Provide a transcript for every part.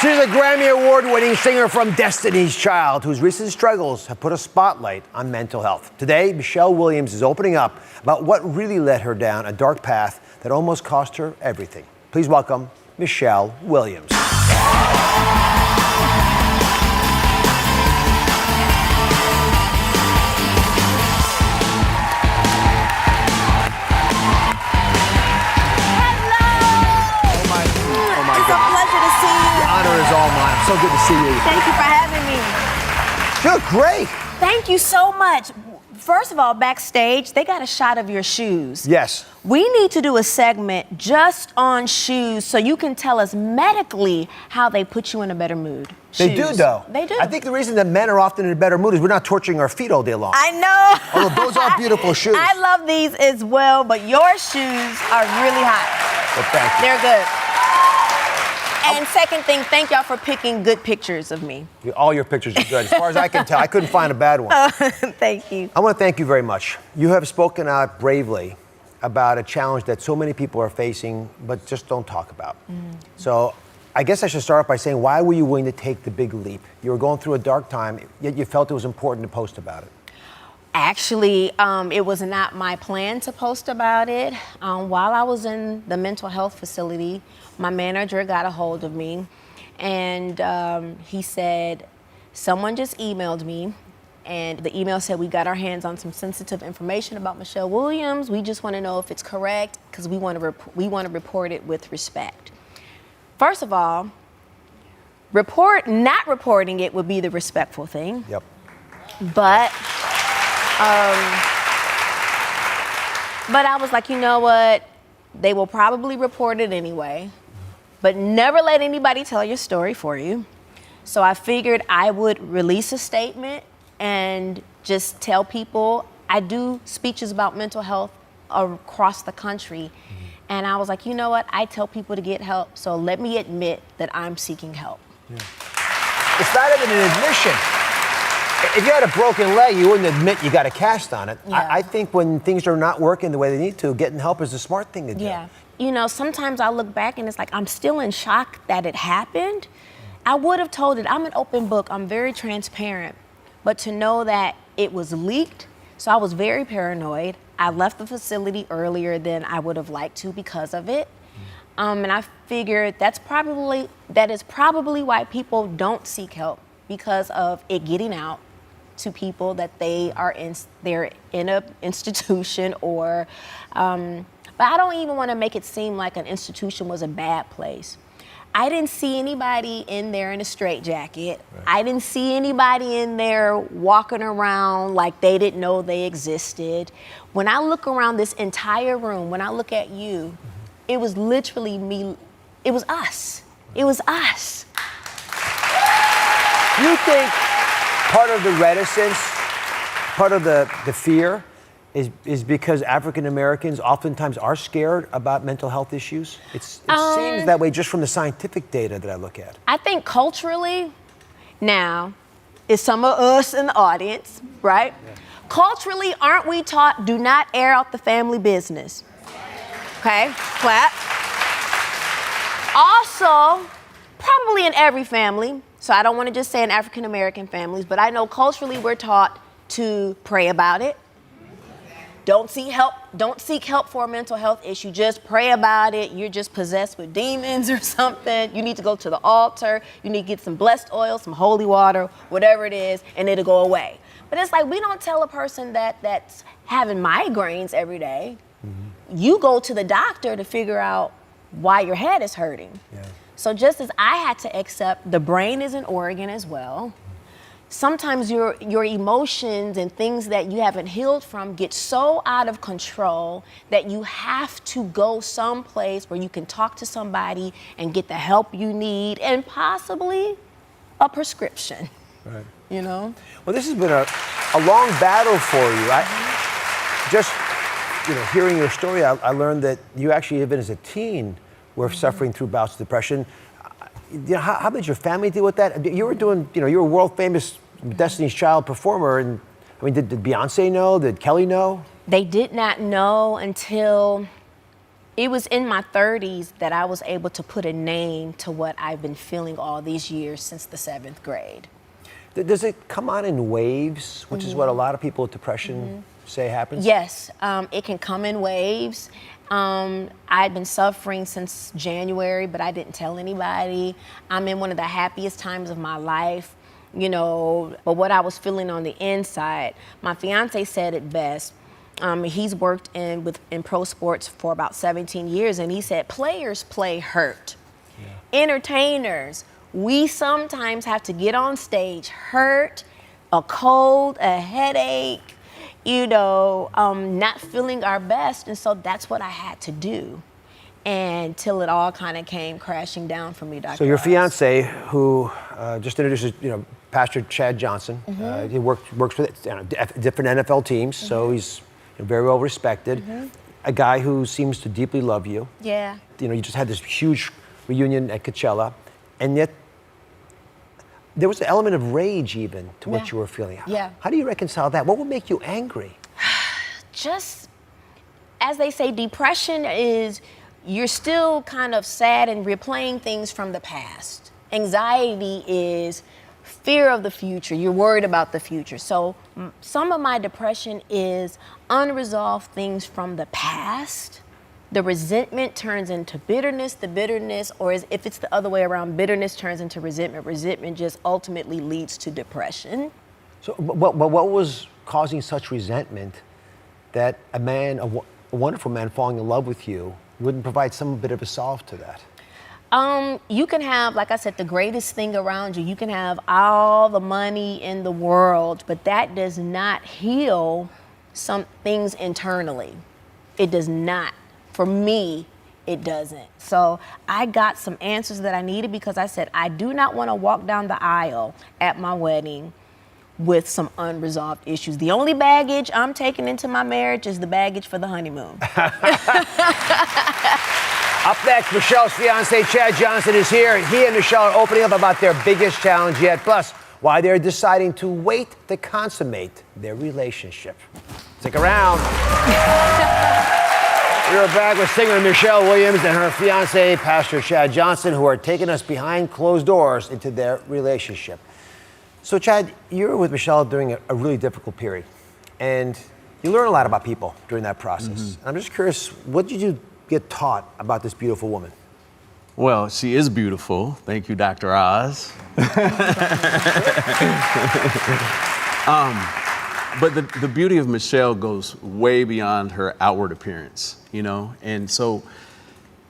She's a Grammy Award-winning singer from Destiny's Child, whose recent struggles have put a spotlight on mental health. Today, Michelle Williams is opening up about what really led her down a dark path that almost cost her everything. Please welcome Michelle Williams. Honor is all mine. So good to see you. Thank you for having me. You look great. Thank you so much. First of all, backstage, they got a shot of your shoes. Yes. We need to do a segment just on shoes so you can tell us medically how they put you in a better mood. They do, though. They do. I think the reason that men are often in a better mood is we're not torturing our feet all day long. I know. Although those are beautiful shoes. I love these as well, but your shoes are really hot. Well, thank you. They're good. And second thing, thank y'all for picking good pictures of me. All your pictures are good. As far as I can tell, I couldn't find a bad one. Thank you. I want to thank you very much. You have spoken out bravely about a challenge that so many people are facing, but just don't talk about. So I guess I should start off by saying, why were you willing to take the big leap? You were going through a dark time, yet you felt it was important to post about it. Actually, it was not my plan to post about it. While I was in the mental health facility, my manager got a hold of me and he said, someone just emailed me and the email said, we got our hands on some sensitive information about Michelle Williams. We just want to know if it's correct because we want to report it with respect. First of all, not reporting it would be the respectful thing. Yep. But I was like, you know what? They will probably report it anyway, but never let anybody tell your story for you. So I figured I would release a statement and just tell people. I do speeches about mental health across the country. And I was like, you know what? I tell people to get help, so let me admit that I'm seeking help. Yeah. It's not even an admission. If you had a broken leg, you wouldn't admit you got a cast on it. Yeah. I think when things are not working the way they need to, getting help is the smart thing to do. Yeah. You know, sometimes I look back and it's like I'm still in shock that it happened. I would have told it. I'm an open book. I'm very transparent. But to know that it was leaked, so I was very paranoid. I left the facility earlier than I would have liked to because of it. And I figured that is probably why people don't seek help, because of it getting out to people that they're in a institution or, but I don't even want to make it seem like an institution was a bad place. I didn't see anybody in there in a straitjacket. Right. I didn't see anybody in there walking around like they didn't know they existed. When I look around this entire room, when I look at you, it was literally me. It was us. It was us. You think part of the reticence, part of the fear is because African Americans oftentimes are scared about mental health issues? It seems that way just from the scientific data that I look at. I think culturally, now, is some of us in the audience, right? Yeah. Culturally, aren't we taught do not air out the family business? Okay, clap. Also, probably in every family, so I don't want to just say in African American families, but I know culturally we're taught to pray about it. Don't seek help for a mental health issue. Just pray about it. You're just possessed with demons or something. You need to go to the altar. You need to get some blessed oil, some holy water, whatever it is, and it'll go away. But it's like we don't tell a person that's having migraines every day. You go to the doctor to figure out why your head is hurting. Yeah. So just as I had to accept the brain is an organ as well, sometimes your emotions and things that you haven't healed from get so out of control that you have to go someplace where you can talk to somebody and get the help you need and possibly a prescription. Right. You know? Well, this has been a long battle for you. Just hearing your story, I learned that you actually, even as a teen, were suffering through bouts of depression. How did your family deal with that? You were doing, you were a world famous Destiny's Child performer, and I mean, did Fiancé know? Did Kelly know? They did not know until It was in my 30s that I was able to put a name to what I've been feeling all these years since the 7th grade. Does it come on in waves, which is what a lot of people with depression say happens? Yes, it can come in waves. I'd been suffering since January, but I didn't tell anybody. I'm in one of the happiest times of my life, you know, but what I was feeling on the inside, my fiance said it best. He's worked in pro sports for about 17 years, and he said players play hurt. Yeah. Entertainers, we sometimes have to get on stage hurt, a cold, a headache, you know, not feeling our best, and so that's what I had to do. And till it all kind of came crashing down for me, Dr. So your Oz. fiance, who just introduces, you know, Pastor Chad Johnson, he works with different NFL teams, so he's very well respected. A guy who seems to deeply love you. Yeah. You know, you just had this huge reunion at Coachella, and yet there was an element of rage even to what you were feeling. Yeah. How do you reconcile that? What would make you angry? Just, as they say, depression is you're still kind of sad and replaying things from the past. Anxiety is fear of the future. You're worried about the future. So some of my depression is unresolved things from the past. The resentment turns into bitterness, the bitterness, or if it's the other way around, bitterness turns into resentment. Resentment just ultimately leads to depression. So what was causing such resentment that a man, a wonderful man falling in love with you, wouldn't provide some bit of a solve to that? You can have, like I said, the greatest thing around you. You can have all the money in the world, but that does not heal some things internally. It does not. For me, it doesn't. So I got some answers that I needed because I said, I do not want to walk down the aisle at my wedding with some unresolved issues. The only baggage I'm taking into my marriage is the baggage for the honeymoon. Up next, Michelle's fiance, Chad Johnson, is here. He and Michelle are opening up about their biggest challenge yet, plus why they're deciding to wait to consummate their relationship. Stick around. We're back with singer Michelle Williams and her fiance, Pastor Chad Johnson, who are taking us behind closed doors into their relationship. So, Chad, you were with Michelle during a really difficult period, and you learn a lot about people during that process. And I'm just curious, what did you get taught about this beautiful woman? Well, she is beautiful. Thank you, Dr. Oz. But the beauty of Michelle goes way beyond her outward appearance, you know? And so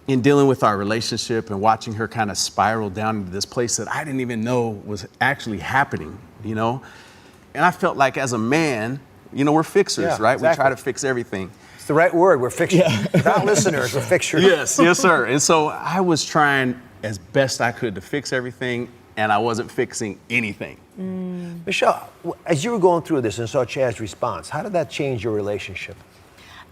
in dealing with our relationship and watching her kind of spiral down into this place that I didn't even know was actually happening, you know? And I felt like as a man, you know, we're fixers, right? Exactly. We try to fix everything. It's the right word. We're fixers. Not listeners, we're fixers. Yes, sir. And so I was trying as best I could to fix everything, and I wasn't fixing anything. Michelle, as you were going through this and saw Chad's response, how did that change your relationship?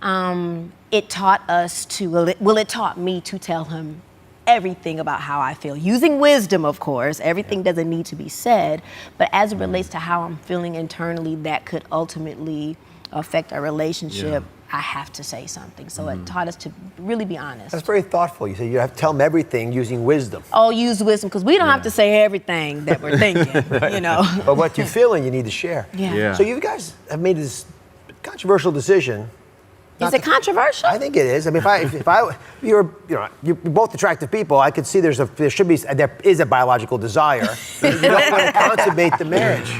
It taught us it taught me to tell him everything about how I feel. Using wisdom, of course. Everything doesn't need to be said, but as it relates to how I'm feeling internally, that could ultimately affect our relationship. I have to say something. So it taught us to really be honest. That's very thoughtful. You said you have to tell them everything using wisdom. Oh, use wisdom, because we don't have to say everything that we're thinking, you know. But what you feel and you need to share. Yeah. So you guys have made this controversial decision. Is it controversial? I think it is. I mean, you're both attractive people. I could see there is a biological desire. You don't want to consummate the marriage.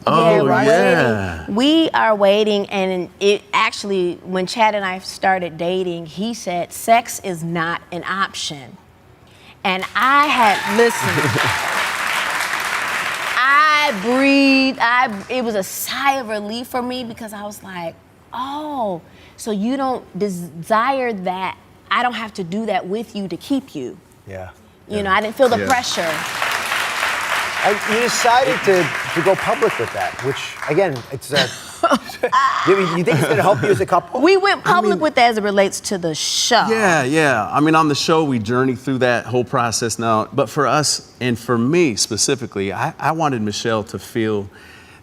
Oh, we're yeah. waiting. We are waiting, and it actually, when Chad and I started dating, he said, sex is not an option. And I had, listen, I breathed, it was a sigh of relief for me because I was like, oh, so you don't desire that. I don't have to do that with you to keep you. Yeah. You know, I didn't feel the pressure. You decided to go public with that, which, again, it's you think it's going to help you as a couple? We went public with that as it relates to the show. Yeah. I mean, on the show, we journey through that whole process now. But for us, and for me specifically, I wanted Michelle to feel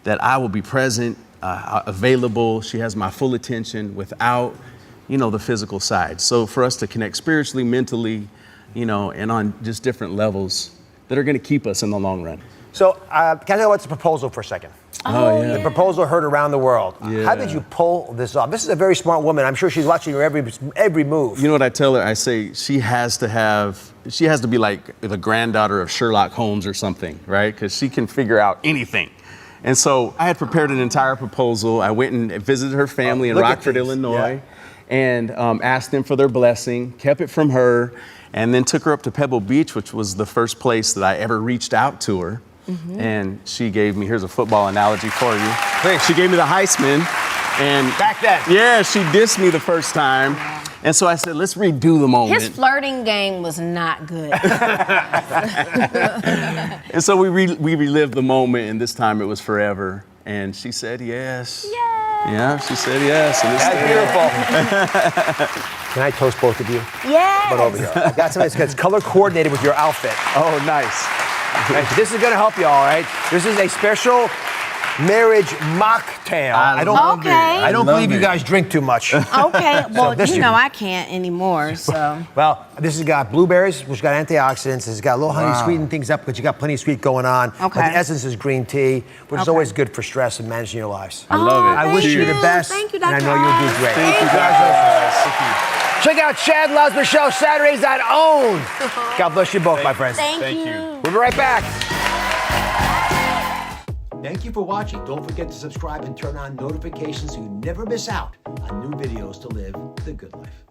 that I will be present, available. She has my full attention without, the physical side. So for us to connect spiritually, mentally, and on just different levels that are going to keep us in the long run. So, can I tell you about the proposal for a second? Oh, yeah. The proposal heard around the world. Yeah. How did you pull this off? This is a very smart woman. I'm sure she's watching your every move. You know what I tell her? I say she has to be like the granddaughter of Sherlock Holmes or something, right? Because she can figure out anything. And so I had prepared an entire proposal. I went and visited her family in look at Rockford, these. Illinois, and asked them for their blessing, kept it from her, and then took her up to Pebble Beach, which was the first place that I ever reached out to her. And she gave me, here's a football analogy for you. Please. She gave me the Heisman. And Back then. yeah, she dissed me the first time. And so I said, let's redo the moment. His flirting game was not good. And so we relived the moment, and this time it was forever. And she said yes. Yay! Yeah, she said yes. And That's beautiful. Can I toast both of you? Yes. But over here. I got something that's color coordinated with your outfit. oh, nice. This is going to help you, all right? This is a special marriage mocktail. I Okay. I don't believe you guys drink too much. Okay, well, this you is- know I can't anymore, so. Well, this has got blueberries, which got antioxidants. It's got a little honey sweeten things up, but you got plenty of sweet going on. Okay. But the essence is green tea, which is Okay. always good for stress and managing your lives. I love it. I wish you the Cheers. best. Thank you, and I Dr. know you'll do Oz. great. Thank you, Congratulations. Check out Chad Loves Michelle Saturdays on OWN. God bless you both, my friends. Thank you. We'll be right back. Thank you for watching. Don't forget to subscribe and turn on notifications so you never miss out on new videos to live the good life.